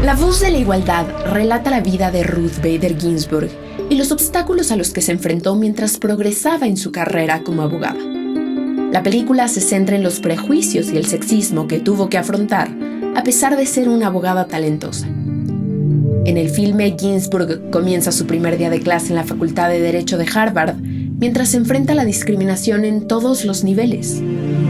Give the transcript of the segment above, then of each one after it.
La voz de la igualdad relata la vida de Ruth Bader Ginsburg y los obstáculos a los que se enfrentó mientras progresaba en su carrera como abogada. La película se centra en los prejuicios y el sexismo que tuvo que afrontar, a pesar de ser una abogada talentosa. En el filme, Ginsburg comienza su primer día de clase en la Facultad de Derecho de Harvard, mientras se enfrenta a la discriminación en todos los niveles.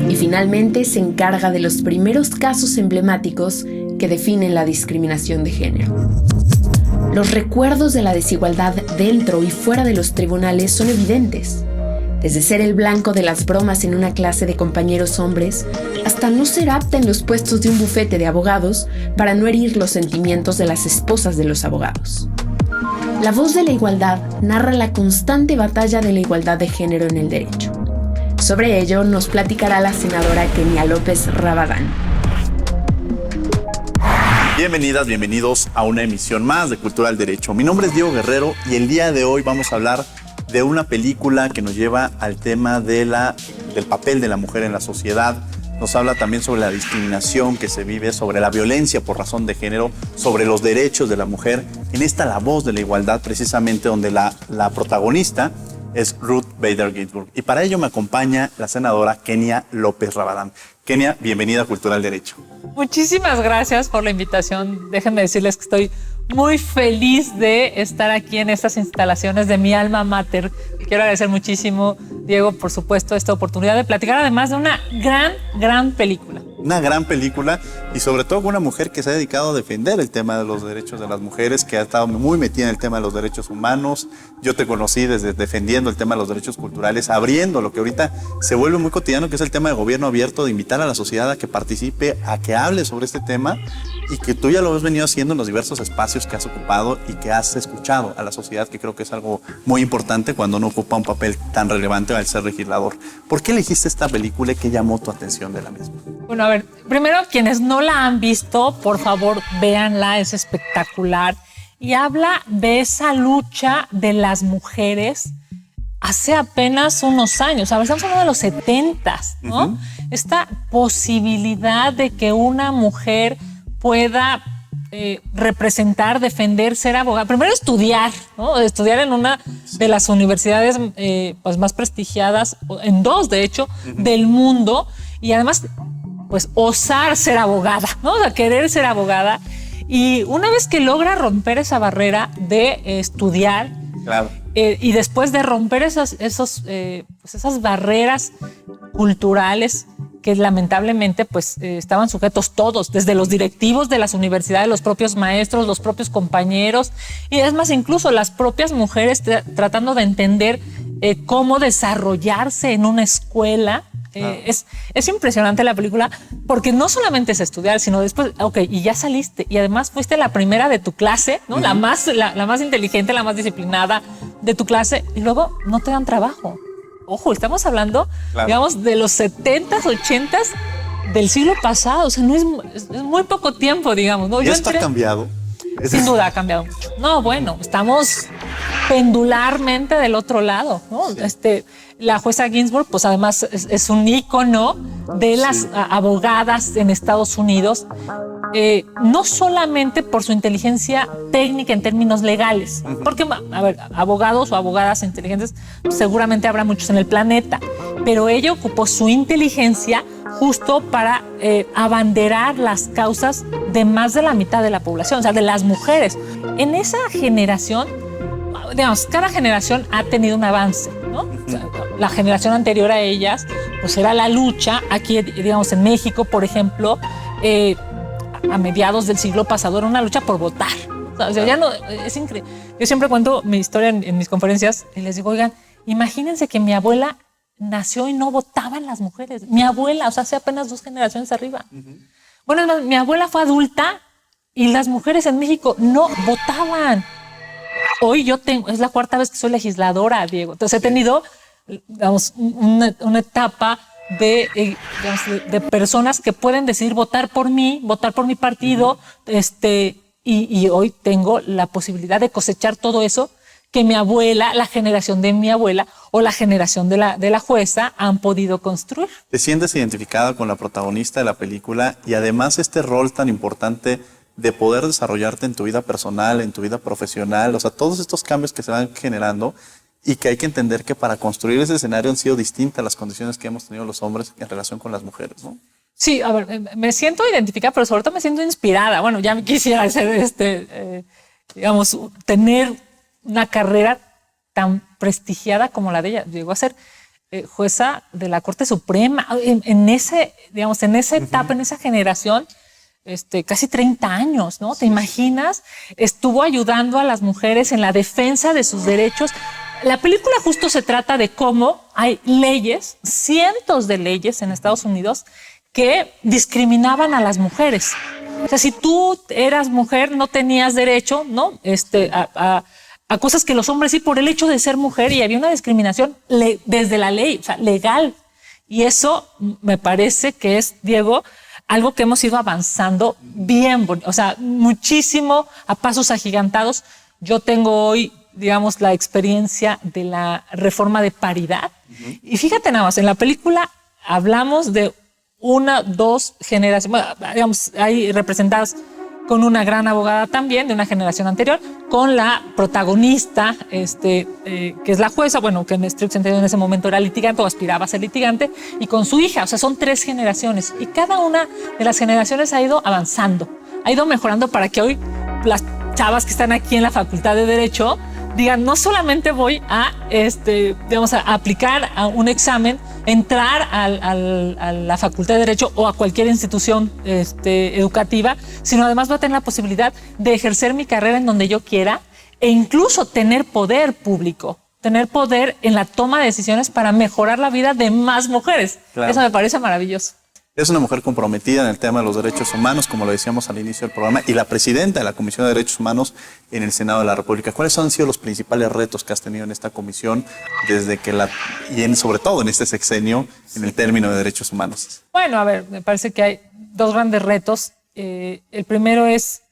Y finalmente se encarga de los primeros casos emblemáticos que definen la discriminación de género. Los recuerdos de la desigualdad dentro y fuera de los tribunales son evidentes. Desde ser el blanco de las bromas en una clase de compañeros hombres, hasta no ser apta en los puestos de un bufete de abogados para no herir los sentimientos de las esposas de los abogados. La voz de la igualdad narra la constante batalla de la igualdad de género en el derecho. Sobre ello nos platicará la senadora Kenia López Rabadán. Bienvenidas, bienvenidos a una emisión más de Cultura del Derecho. Mi nombre es Diego Guerrero y el día de hoy vamos a hablar de una película que nos lleva al tema del papel de la mujer en la sociedad. Nos habla también sobre la discriminación que se vive, sobre la violencia por razón de género, sobre los derechos de la mujer. En esta La Voz de la Igualdad, precisamente donde la protagonista es Ruth Bader Ginsburg. Y para ello me acompaña la senadora Kenia López Rabadán. Kenia, bienvenida a Cultura del Derecho. Muchísimas gracias por la invitación. Déjenme decirles que estoy muy feliz de estar aquí en estas instalaciones de mi alma mater. Quiero agradecer muchísimo, Diego, por supuesto, esta oportunidad de platicar además de una gran película. Una gran película y sobre todo con una mujer que se ha dedicado a defender el tema de los derechos de las mujeres, que ha estado muy metida en el tema de los derechos humanos. Yo te conocí desde defendiendo el tema de los derechos culturales, abriendo lo que ahorita se vuelve muy cotidiano, que es el tema de gobierno abierto, de invitar a la sociedad a que participe, a que hable sobre este tema, y que tú ya lo has venido haciendo en los diversos espacios que has ocupado y que has escuchado a la sociedad, que creo que es algo muy importante cuando uno ocupa un papel tan relevante al ser legislador. ¿Por qué elegiste esta película y qué llamó tu atención de la misma? Bueno, a ver, primero, quienes no la han visto, por favor, véanla, es espectacular. Y habla de esa lucha de las mujeres hace apenas unos años. A ver, estamos hablando de los 70s, ¿no? Uh-huh. Esta posibilidad de que una mujer pueda representar, defender, ser abogada. Primero estudiar, ¿no? Estudiar en una de las universidades pues más prestigiadas, en dos, de hecho, uh-huh, del mundo. Y además, pues, osar ser abogada, ¿no? O sea, querer ser abogada. Y una vez que logra romper esa barrera de estudiar, claro, y después de romper esas barreras culturales que lamentablemente pues estaban sujetos todos, desde los directivos de las universidades, los propios maestros, los propios compañeros, y es más, incluso las propias mujeres tratando de entender cómo desarrollarse en una escuela. Es impresionante la película porque no solamente es estudiar, sino después, y ya saliste y además fuiste la primera de tu clase, ¿no? Uh-huh. la más inteligente, la más disciplinada de tu clase, y luego no te dan trabajo. Ojo, estamos hablando, claro, digamos, de los 70s, 80s del siglo pasado. O sea, no es muy poco tiempo, digamos, ¿no? ¿Y esto ha cambiado? Sin duda ha cambiado mucho. No, bueno, estamos pendularmente del otro lado, ¿no? Sí. La jueza Ginsburg, pues además es un ícono de las abogadas en Estados Unidos, no solamente por su inteligencia técnica en términos legales, porque, a ver, abogados o abogadas inteligentes seguramente habrá muchos en el planeta, pero ella ocupó su inteligencia justo para abanderar las causas de más de la mitad de la población, o sea, de las mujeres. En esa generación, digamos, cada generación ha tenido un avance, ¿no? O sea, la generación anterior a ellas, pues era la lucha. Aquí, digamos, en México, por ejemplo, a mediados del siglo pasado era una lucha por votar. O sea, ya no, es increíble. Yo siempre cuento mi historia en mis conferencias y les digo, oigan, imagínense que mi abuela nació y no votaban las mujeres. Mi abuela, o sea, hace apenas 2 generaciones arriba. Uh-huh. Bueno, mi abuela fue adulta y las mujeres en México no votaban. Hoy es la 4ª vez que soy legisladora, Diego. Entonces he tenido, digamos, una etapa de personas que pueden decidir votar por mí, votar por mi partido, y hoy tengo la posibilidad de cosechar todo eso que mi abuela, la generación de mi abuela o la generación de la jueza han podido construir. ¿Te sientes identificada con la protagonista de la película y además este rol tan importante de poder desarrollarte en tu vida personal, en tu vida profesional, o sea, todos estos cambios que se van generando y que hay que entender que para construir ese escenario han sido distintas las condiciones que hemos tenido los hombres en relación con las mujeres, ¿no? Sí, a ver, me siento identificada, pero sobre todo me siento inspirada. Bueno, ya me quisiera hacer digamos, tener una carrera tan prestigiada como la de ella. Llegó a ser jueza de la Corte Suprema en esa etapa, en esa generación, casi 30 años, ¿no? ¿Te imaginas? Estuvo ayudando a las mujeres en la defensa de sus derechos. La película justo se trata de cómo hay leyes, cientos de leyes en Estados Unidos que discriminaban a las mujeres. O sea, si tú eras mujer, no tenías derecho, ¿no? A cosas que los hombres sí, por el hecho de ser mujer, y había una discriminación desde la ley, o sea, legal. Y eso me parece que es, Diego, algo que hemos ido avanzando bien, o sea, muchísimo, a pasos agigantados. Yo tengo hoy, digamos, la experiencia de la reforma de paridad. Y fíjate nada más, en la película hablamos de dos generaciones, bueno, digamos, hay representadas con una gran abogada también de una generación anterior, con la protagonista, que es la jueza, bueno, que en estricto sentido en ese momento era litigante o aspiraba a ser litigante, y con su hija. O sea, son 3 generaciones y cada una de las generaciones ha ido avanzando, ha ido mejorando para que hoy las chavas que están aquí en la Facultad de Derecho digan, no solamente voy a, digamos, a aplicar a un examen, entrar a la Facultad de Derecho o a cualquier institución educativa, sino además voy a tener la posibilidad de ejercer mi carrera en donde yo quiera e incluso tener poder público, tener poder en la toma de decisiones para mejorar la vida de más mujeres. Claro. Eso me parece maravilloso. Es una mujer comprometida en el tema de los derechos humanos, como lo decíamos al inicio del programa, y la presidenta de la Comisión de Derechos Humanos en el Senado de la República. ¿Cuáles han sido los principales retos que has tenido en esta comisión desde que sobre todo en este sexenio en el término de derechos humanos? Bueno, a ver, me parece que hay 2 grandes retos. El primero es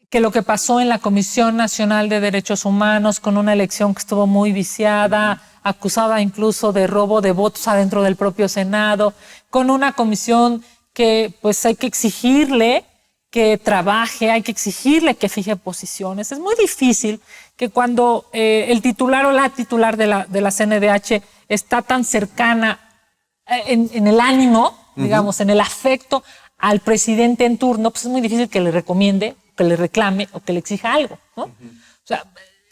que lo que pasó en la Comisión Nacional de Derechos Humanos, con una elección que estuvo muy viciada, acusada incluso de robo de votos adentro del propio Senado, con una comisión que pues hay que exigirle que trabaje, hay que exigirle que fije posiciones. Es muy difícil que cuando el titular o la titular de la CNDH está tan cercana en el ánimo, digamos, en el afecto al presidente en turno, pues es muy difícil que le recomiende, que le reclame o que le exija algo, ¿no? O sea,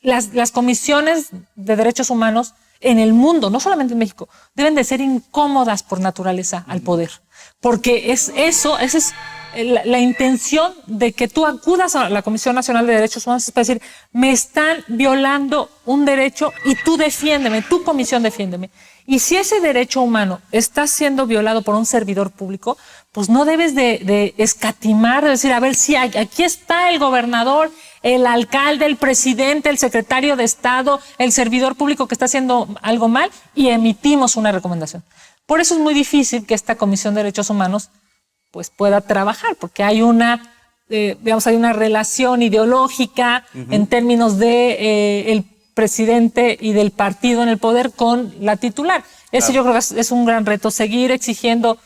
las comisiones de derechos humanos en el mundo, no solamente en México, deben de ser incómodas por naturaleza al poder, porque esa es la intención de que tú acudas a la Comisión Nacional de Derechos Humanos, es para decir, me están violando un derecho y tú defiéndeme, tu comisión defiéndeme. Y si ese derecho humano está siendo violado por un servidor público, pues no debes de escatimar, de decir, a ver, sí, aquí está el gobernador, el alcalde, el presidente, el secretario de Estado, el servidor público que está haciendo algo mal, y emitimos una recomendación. Por eso es muy difícil que esta Comisión de Derechos Humanos pues pueda trabajar, porque hay hay una relación ideológica en términos de el presidente y del partido en el poder con la titular. Eso yo creo que es un gran reto, seguir exigiendo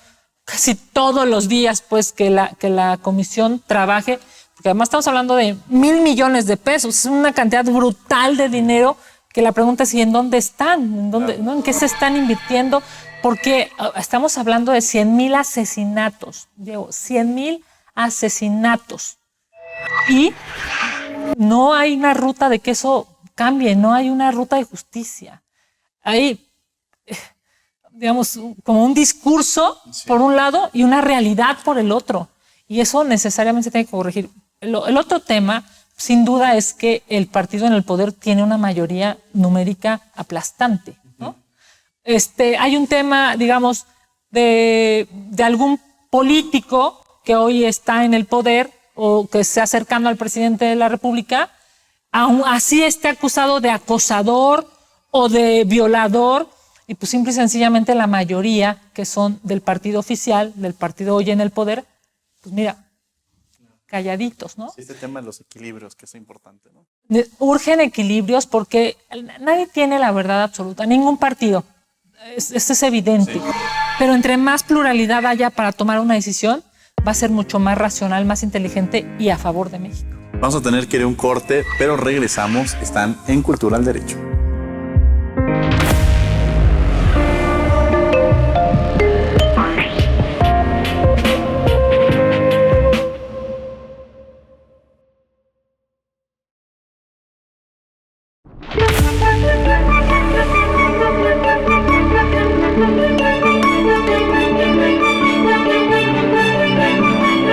casi todos los días pues que la comisión trabaje, porque además estamos hablando de 1,000 millones de pesos, es una cantidad brutal de dinero que la pregunta es, ¿y en dónde están? ¿En qué se están invirtiendo? Porque estamos hablando de 100,000 asesinatos, Diego, 100,000 asesinatos. Y no hay una ruta de que eso cambie, no hay una ruta de justicia. Hay, digamos, como un discurso por un lado y una realidad por el otro. Y eso necesariamente tiene que corregir. El otro tema, sin duda, es que el partido en el poder tiene una mayoría numérica aplastante, ¿no? Hay un tema, digamos, de algún político que hoy está en el poder o que esté acercando al presidente de la República, aún así esté acusado de acosador o de violador, y pues simple y sencillamente la mayoría que son del partido oficial, del partido hoy en el poder, pues mira, calladitos, ¿no? Sí, este tema de los equilibrios, que es importante, ¿no? Urgen equilibrios porque nadie tiene la verdad absoluta, ningún partido. Esto es evidente. Sí. Pero entre más pluralidad haya para tomar una decisión, va a ser mucho más racional, más inteligente y a favor de México. Vamos a tener que ir a un corte, pero regresamos. Están en Cultura al Derecho.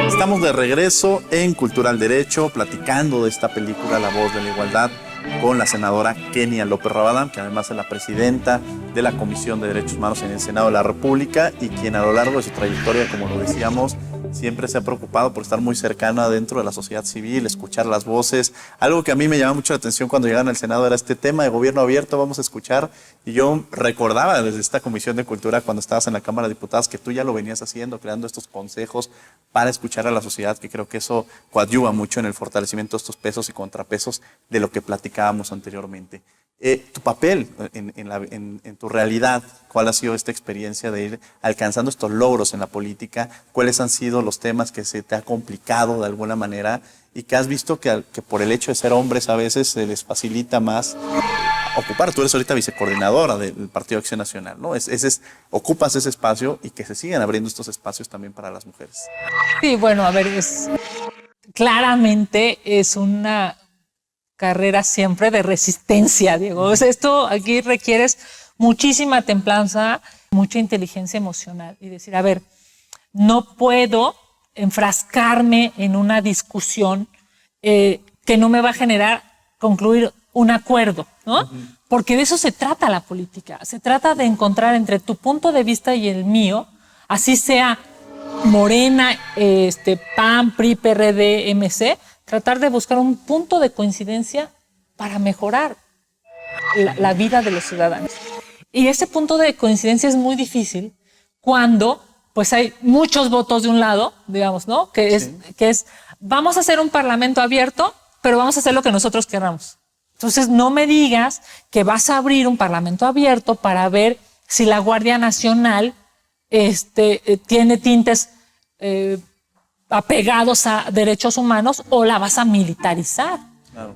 Estamos de regreso en Cultura al Derecho, platicando de esta película La Voz de la Igualdad con la senadora Kenia López Rabadán, que además es la presidenta de la Comisión de Derechos Humanos en el Senado de la República y quien a lo largo de su trayectoria, como lo decíamos, siempre se ha preocupado por estar muy cercana dentro de la sociedad civil, escuchar las voces. Algo que a mí me llama mucho la atención cuando llegan al Senado era este tema de gobierno abierto, vamos a escuchar. Y yo recordaba desde esta Comisión de Cultura, cuando estabas en la Cámara de Diputados, que tú ya lo venías haciendo, creando estos consejos para escuchar a la sociedad, que creo que eso coadyuva mucho en el fortalecimiento de estos pesos y contrapesos de lo que platicábamos anteriormente. Tu papel en tu realidad, ¿cuál ha sido esta experiencia de ir alcanzando estos logros en la política? ¿Cuáles han sido los temas que se te ha complicado de alguna manera y que has visto que por el hecho de ser hombres a veces se les facilita más ocupar? Tú eres ahorita vicecoordinadora del Partido Acción Nacional, ¿no? Ocupas ese espacio y que se sigan abriendo estos espacios también para las mujeres. Sí, bueno, a ver, claramente es una carrera siempre de resistencia, Diego. O sea, esto aquí requieres muchísima templanza, mucha inteligencia emocional y decir, a ver, no puedo enfrascarme en una discusión que no me va a generar concluir un acuerdo, ¿no? Porque de eso se trata la política. Se trata de encontrar entre tu punto de vista y el mío, así sea Morena, PAN, PRI, PRD, MC, tratar de buscar un punto de coincidencia para mejorar la vida de los ciudadanos. Y ese punto de coincidencia es muy difícil cuando pues hay muchos votos de un lado, digamos, ¿no? Que es vamos a hacer un parlamento abierto, pero vamos a hacer lo que nosotros queramos. Entonces no me digas que vas a abrir un parlamento abierto para ver si la Guardia Nacional tiene tintes apegados a derechos humanos o la vas a militarizar. Claro.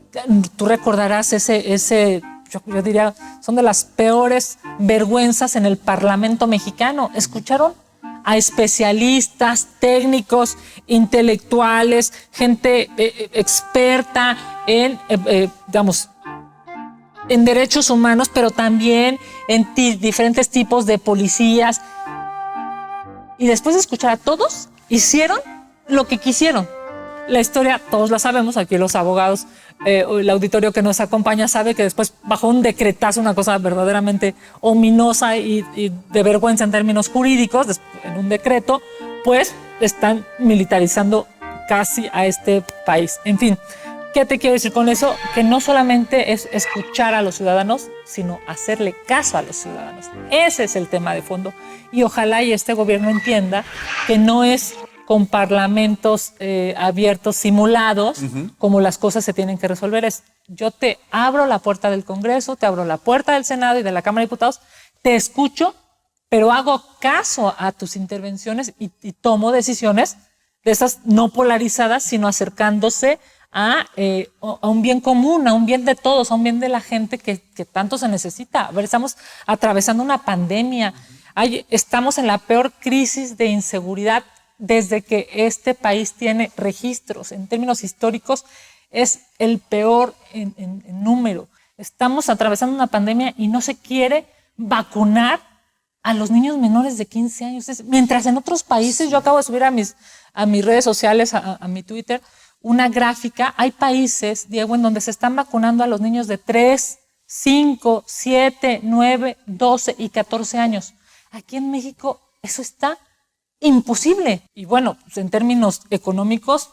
Tú recordarás yo diría, son de las peores vergüenzas en el Parlamento mexicano. ¿Escucharon? A especialistas, técnicos, intelectuales, gente experta en derechos humanos, pero también en diferentes tipos de policías. Y después de escuchar a todos, hicieron lo que quisieron. La historia, todos la sabemos, aquí los abogados, el auditorio que nos acompaña sabe que después bajo un decretazo, una cosa verdaderamente ominosa y de vergüenza en términos jurídicos, en un decreto, pues están militarizando casi a este país. En fin, ¿qué te quiero decir con eso? Que no solamente es escuchar a los ciudadanos, sino hacerle caso a los ciudadanos. Ese es el tema de fondo. Y ojalá y este gobierno entienda que no es con parlamentos abiertos, simulados, como las cosas se tienen que resolver. Yo te abro la puerta del Congreso, te abro la puerta del Senado y de la Cámara de Diputados, te escucho, pero hago caso a tus intervenciones y tomo decisiones de esas no polarizadas, sino acercándose a un bien común, a un bien de todos, a un bien de la gente que tanto se necesita. A ver, estamos atravesando una pandemia, estamos en la peor crisis de inseguridad desde que este país tiene registros. En términos históricos, es el peor en número. Estamos atravesando una pandemia y no se quiere vacunar a los niños menores de 15 años. Mientras en otros países, yo acabo de subir a mis redes sociales, a mi Twitter, una gráfica. Hay países, Diego, en donde se están vacunando a los niños de 3, 5, 7, 9, 12 y 14 años. Aquí en México eso está imposible. Y bueno, pues en términos económicos,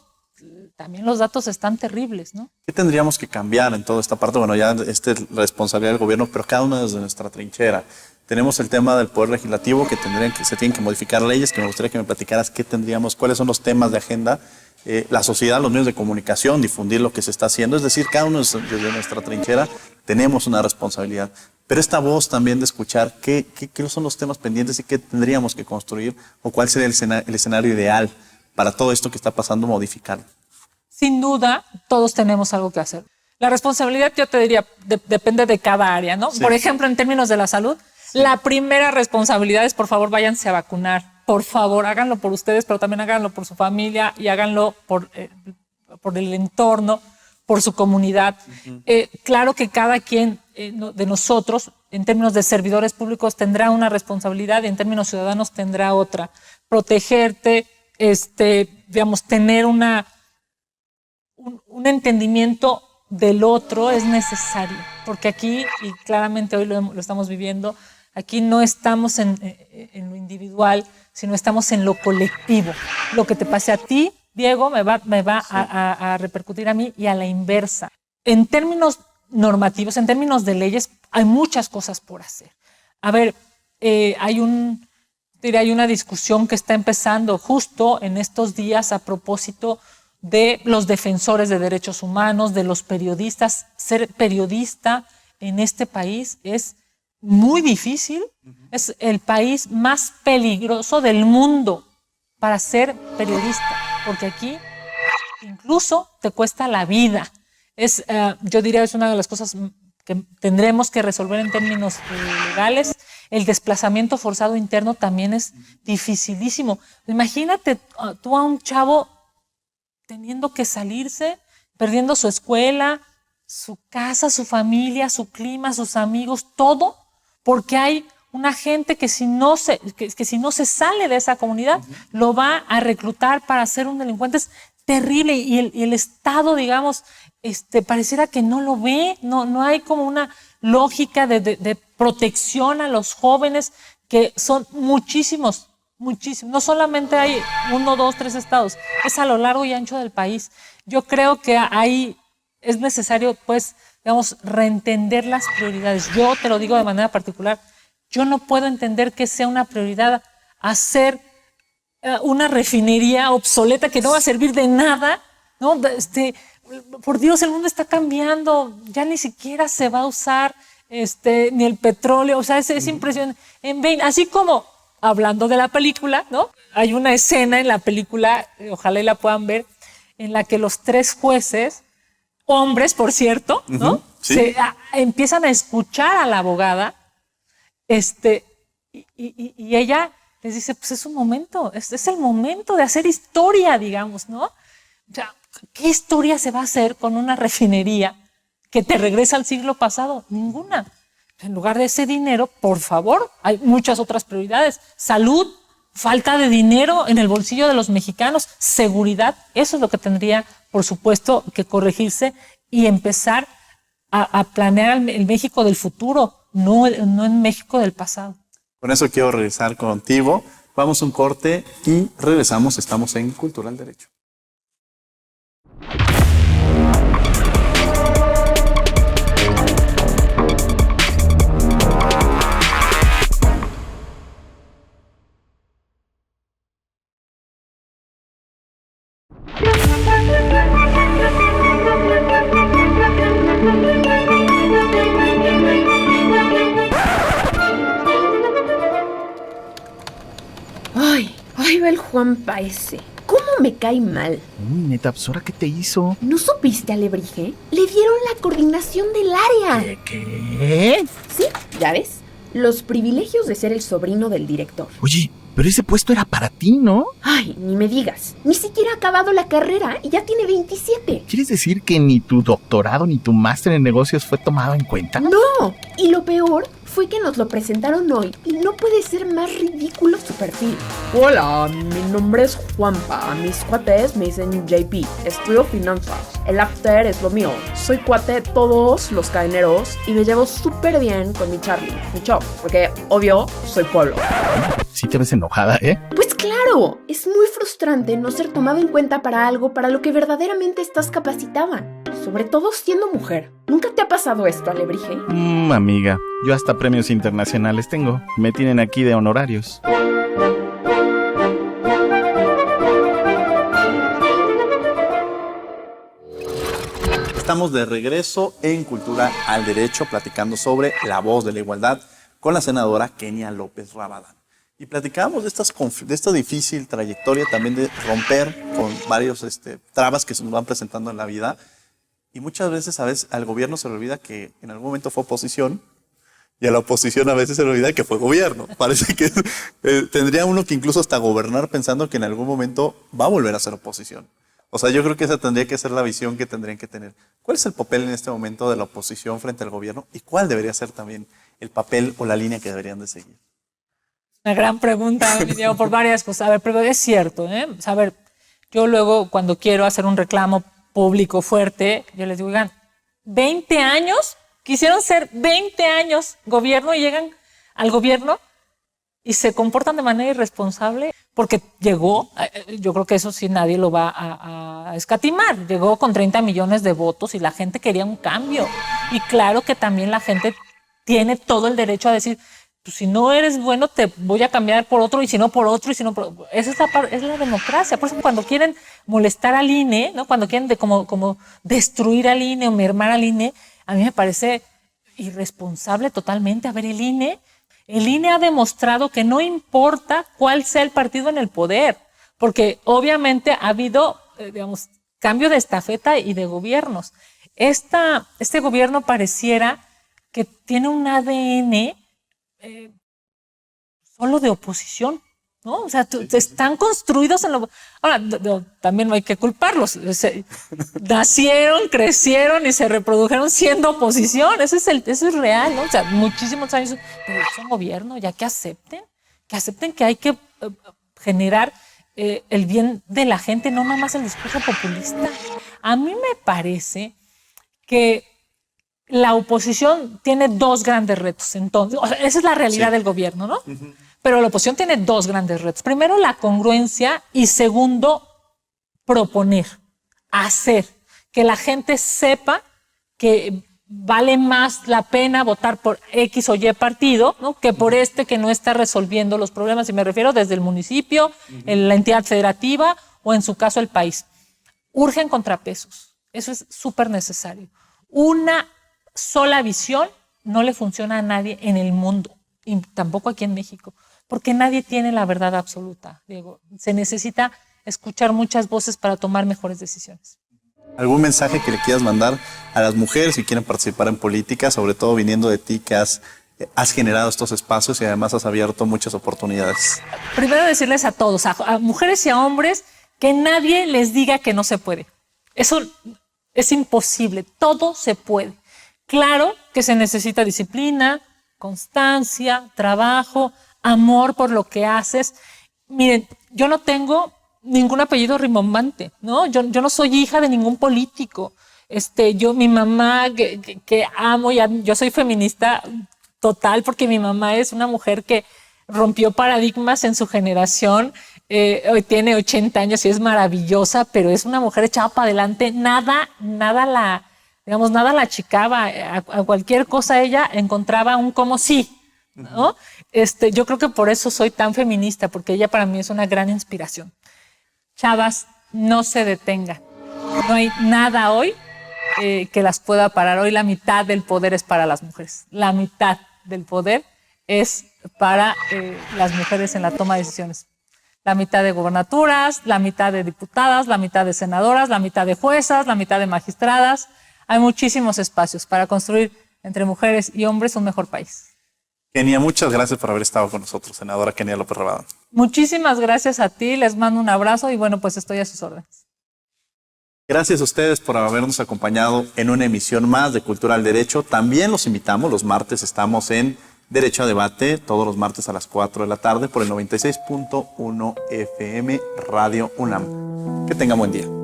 también los datos están terribles, ¿no? ¿Qué tendríamos que cambiar en toda esta parte? Bueno, ya esta es responsabilidad del gobierno, pero cada uno desde nuestra trinchera. Tenemos el tema del Poder Legislativo, que se tienen que modificar leyes, que me gustaría que me platicaras cuáles son los temas de agenda. La sociedad, los medios de comunicación, difundir lo que se está haciendo. Es decir, cada uno desde nuestra trinchera tenemos una responsabilidad. Pero esta voz también de escuchar qué son los temas pendientes y qué tendríamos que construir o cuál sería el escenario ideal para todo esto que está pasando modificarlo? Sin duda, todos tenemos algo que hacer. La responsabilidad, yo te diría, depende de cada área, ¿no? Sí. Por ejemplo, en términos de la salud, sí. La primera responsabilidad es, por favor, váyanse a vacunar. Por favor, háganlo por ustedes, pero también háganlo por su familia y háganlo por el entorno, por su comunidad. Claro que cada quien de nosotros, en términos de servidores públicos, tendrá una responsabilidad y en términos ciudadanos tendrá otra. Protegerte, digamos, tener un entendimiento del otro es necesario, porque aquí, y claramente hoy lo estamos viviendo, aquí no estamos en lo individual, sino estamos en lo colectivo. Lo que te pase a ti, Diego, me va sí. a repercutir a mí y a la inversa. En términos normativos, en términos de leyes, hay muchas cosas por hacer. A ver, hay una discusión que está empezando justo en estos días a propósito de los defensores de derechos humanos, de los periodistas. Ser periodista en este país es muy difícil. Es el país más peligroso del mundo para ser periodista, porque aquí incluso te cuesta la vida. Yo diría es una de las cosas que tendremos que resolver en términos legales. El desplazamiento forzado interno también es dificilísimo. Imagínate tú a un chavo teniendo que salirse, perdiendo su escuela, su casa, su familia, su clima, sus amigos, todo, porque hay una gente que si no se sale de esa comunidad, lo va a reclutar para ser un delincuente. Es terrible y el Estado, digamos, pareciera que no lo ve, no hay como una lógica de protección a los jóvenes, que son muchísimos. No solamente hay 1, 2, 3 estados, es a lo largo y ancho del país. Yo creo que ahí es necesario, pues, digamos, reentender las prioridades. Yo te lo digo de manera particular, yo no puedo entender que sea una prioridad hacer una refinería obsoleta que no va a servir de nada, ¿no? Por Dios, el mundo está cambiando, ya ni siquiera se va a usar ni el petróleo, o sea, es impresionante. Así como, hablando de la película, ¿no? Hay una escena en la película, ojalá y la puedan ver, en la que los 3 jueces, hombres, por cierto, ¿no? Sí. Empiezan a escuchar a la abogada, y ella les dice, pues es un momento, es el momento de hacer historia, digamos, ¿no? O sea, ¿qué historia se va a hacer con una refinería que te regresa al siglo pasado? Ninguna. En lugar de ese dinero, por favor, hay muchas otras prioridades. Salud, falta de dinero en el bolsillo de los mexicanos, seguridad, eso es lo que tendría, por supuesto, que corregirse y empezar a planear el México del futuro, no el México del pasado. Con eso quiero regresar contigo. Vamos a un corte y regresamos. Estamos en Cultura al Derecho. Ahí va el Juanpa ese. ¿Cómo me cae mal? Neta, pues, ¿ahora qué te hizo? ¿No supiste, Alebrije? Le dieron la coordinación del área. ¿Qué? Sí, ya ves. Los privilegios de ser el sobrino del director. Oye, pero ese puesto era para ti, ¿no? Ay, ni me digas. Ni siquiera ha acabado la carrera y ya tiene 27. ¿Quieres decir que ni tu doctorado ni tu máster en negocios fue tomado en cuenta? ¡No! Y lo peor fue que nos lo presentaron hoy y no puede ser más ridículo su perfil. Hola, mi nombre es Juanpa. Mis cuates me dicen JP. Estudio finanzas. El after es lo mío. Soy cuate de todos los cadeneros y me llevo súper bien con mi Charlie, mi chop, porque obvio soy pueblo. Sí te ves enojada, ¿eh? Pues claro, es muy frustrante no ser tomado en cuenta para algo para lo que verdaderamente estás capacitada. Sobre todo siendo mujer. ¿Nunca te ha pasado esto, Alebrije? Amiga, yo hasta premios internacionales tengo. Me tienen aquí de honorarios. Estamos de regreso en Cultura al Derecho, platicando sobre la voz de la igualdad con la senadora Kenia López Rabadán. Y platicábamos de esta difícil trayectoria también de romper con varios trabas que se nos van presentando en la vida. Y muchas veces, al gobierno se le olvida que en algún momento fue oposición, y a la oposición a veces se le olvida que fue gobierno. Parece que tendría uno que incluso hasta gobernar pensando que en algún momento va a volver a ser oposición. O sea, yo creo que esa tendría que ser la visión que tendrían que tener. ¿Cuál es el papel en este momento de la oposición frente al gobierno? ¿Y cuál debería ser también el papel o la línea que deberían de seguir? Una gran pregunta, Diego, por varias cosas. A ver, pero es cierto, ¿eh? O sea, a ver, yo luego cuando quiero hacer un reclamo público fuerte, yo les digo, oigan, 20 años, quisieron ser 20 años gobierno y llegan al gobierno y se comportan de manera irresponsable porque llegó, yo creo que eso sí nadie lo va a escatimar, llegó con 30 millones de votos y la gente quería un cambio. Y claro que también la gente tiene todo el derecho a decir, pues si no eres bueno te voy a cambiar por otro y si no por otro y si no por otro. Esa es la democracia. Por eso cuando quieren molestar al INE, ¿no? Cuando quieren como destruir al INE o mermar al INE, a mí me parece irresponsable totalmente. A ver, el INE ha demostrado que no importa cuál sea el partido en el poder, porque obviamente ha habido, digamos, cambio de estafeta y de gobiernos. Este gobierno pareciera que tiene un ADN solo de oposición, ¿no? O sea, están construidos en lo... Ahora, también no hay que culparlos. Nacieron, crecieron y se reprodujeron siendo oposición. Eso es real, ¿no? O sea, muchísimos años, pero son gobierno, ya que acepten que hay que generar el bien de la gente, no nada más el discurso populista. A mí me parece que la oposición tiene dos grandes retos, entonces, o sea, esa es la realidad del gobierno, ¿no? Uh-huh. Pero la oposición tiene dos grandes retos. Primero, la congruencia y segundo, proponer, hacer, que la gente sepa que vale más la pena votar por X o Y partido, ¿no? Que por que no está resolviendo los problemas, y me refiero desde el municipio, la entidad federativa o en su caso el país. Urgen contrapesos, eso es súper necesario. Una sola visión no le funciona a nadie en el mundo y tampoco aquí en México, porque nadie tiene la verdad absoluta, Diego. Se necesita escuchar muchas voces para tomar mejores decisiones. ¿Algún mensaje que le quieras mandar a las mujeres que quieren participar en política, sobre todo viniendo de ti, que has generado estos espacios y además has abierto muchas oportunidades? Primero decirles a todos, a mujeres y a hombres, que nadie les diga que no se puede. Eso es imposible, todo se puede. Claro que se necesita disciplina, constancia, trabajo, amor por lo que haces. Miren, yo no tengo ningún apellido rimbombante, ¿no? Yo no soy hija de ningún político. Mi mamá, que amo, yo soy feminista total porque mi mamá es una mujer que rompió paradigmas en su generación. Hoy tiene 80 años y es maravillosa, pero es una mujer echada para adelante. Nada la achicaba. A cualquier cosa ella encontraba un como sí, ¿no? Yo creo que por eso soy tan feminista, porque ella para mí es una gran inspiración. Chavas, no se detengan. No hay nada hoy que las pueda parar. Hoy la mitad del poder es para las mujeres. La mitad del poder es para las mujeres en la toma de decisiones. La mitad de gobernaturas, la mitad de diputadas, la mitad de senadoras, la mitad de juezas, la mitad de magistradas. Hay muchísimos espacios para construir entre mujeres y hombres un mejor país. Kenia, muchas gracias por haber estado con nosotros, senadora Kenia López Rabadán. Muchísimas gracias a ti, les mando un abrazo y bueno, pues estoy a sus órdenes. Gracias a ustedes por habernos acompañado en una emisión más de Cultura al Derecho. También los invitamos, los martes estamos en Derecho a Debate, todos los martes a las 4 de la tarde por el 96.1 FM Radio UNAM. Que tengan buen día.